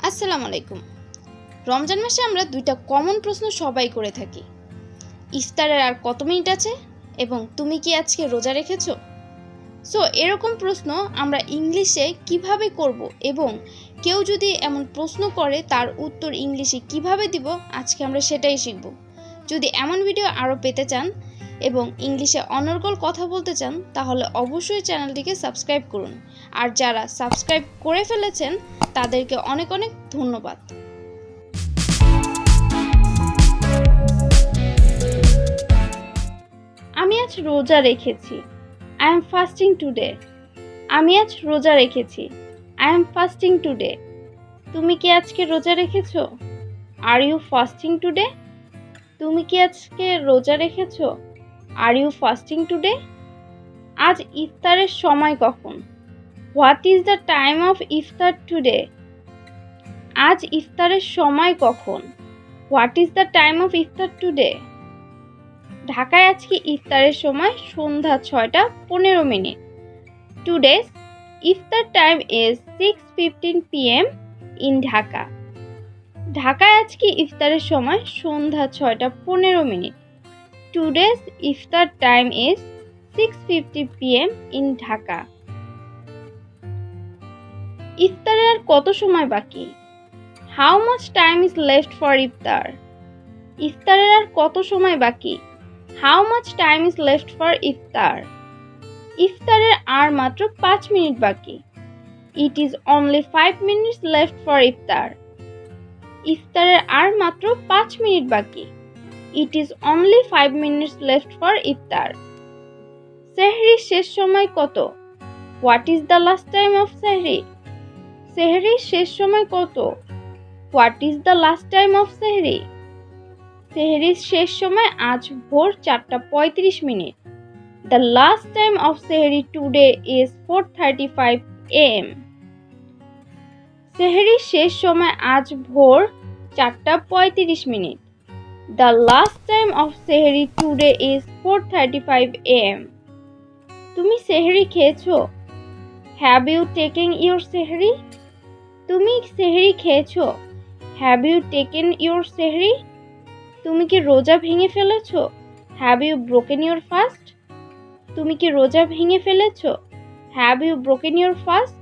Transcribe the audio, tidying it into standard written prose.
আসসালামু আলাইকুম। রমজান মাসে আমরা দুইটা কমন প্রশ্ন সবাই করে থাকি। ইফতারের আর কত মিনিট আছে এবং তুমি কি আজকে রোজা রেখেছো? সো এরকম প্রশ্ন আমরা ইংলিশে কিভাবে করব এবং কেউ যদি এমন প্রশ্ন করে তার উত্তর ইংলিশে কিভাবে দিব আজকে আমরা সেটাই শিখব। যদি এমন ভিডিও আরও পেতে চান এবং ইংলিশে অনর্গল কথা বলতে চান তাহলে অবশ্যই চ্যানেলটিকে সাবস্ক্রাইব করুন। আর যারা সাবস্ক্রাইব করে ফেলেছেন তাদেরকে অনেক অনেক ধন্যবাদ। আমি আজ রোজা রেখেছি। I am fasting today. আমি আজ রোজা রেখেছি। I am fasting today. তুমি কি আজকে রোজা রেখেছো? Are you fasting today? তুমি কি আজকে রোজা রেখেছো? Are you fasting today? আজ ইফতারের সময় কখন? What is the time of iftar today? আজ ইফতারের সময় কখন? What is the time of iftar today? ঢাকায় আজকে ইফতারের সময় সন্ধ্যা 6:15 Today's iftar time is 6:15 p.m. in Dhaka. ঢাকায় আজকে ইফতারের সময় সন্ধ্যা 6:15 Today's iftar time is 6:50 p.m. in Dhaka. ইফতারের আর কত সময় বাকি? How much time is left for iftar? ইফতারের আর কত সময় বাকি? How much time is left for iftar? ইফতারের আর মাত্র 5 মিনিট বাকি। It is only 5 minutes left for iftar. ইফতারের আর মাত্র 5 মিনিট বাকি। It is only 5 minutes left for iftar. সেহরির শেষ সময় কত? What is the last time of সেহরি? সেহরির শেষ সময় কত? What is the last time of সেহরি? সেহরির শেষ সময় আজ ভোর 4:35 The last time of sehri today is 4:35 a.m. সেহরির শেষ সময় আজ ভোর 4:35 The last time of sehri today is 4:35 a.m. তুমি সেহরি খেয়েছো? Have you taken your সেহরি? তুমি সেহরি খেয়েছো? Have you taken your সেহরি? তুমি কি রোজা ভেঙে ফেলেছো? Have you broken your fast? তুমি কি রোজা ভেঙে ফেলেছো? Have you broken your fast?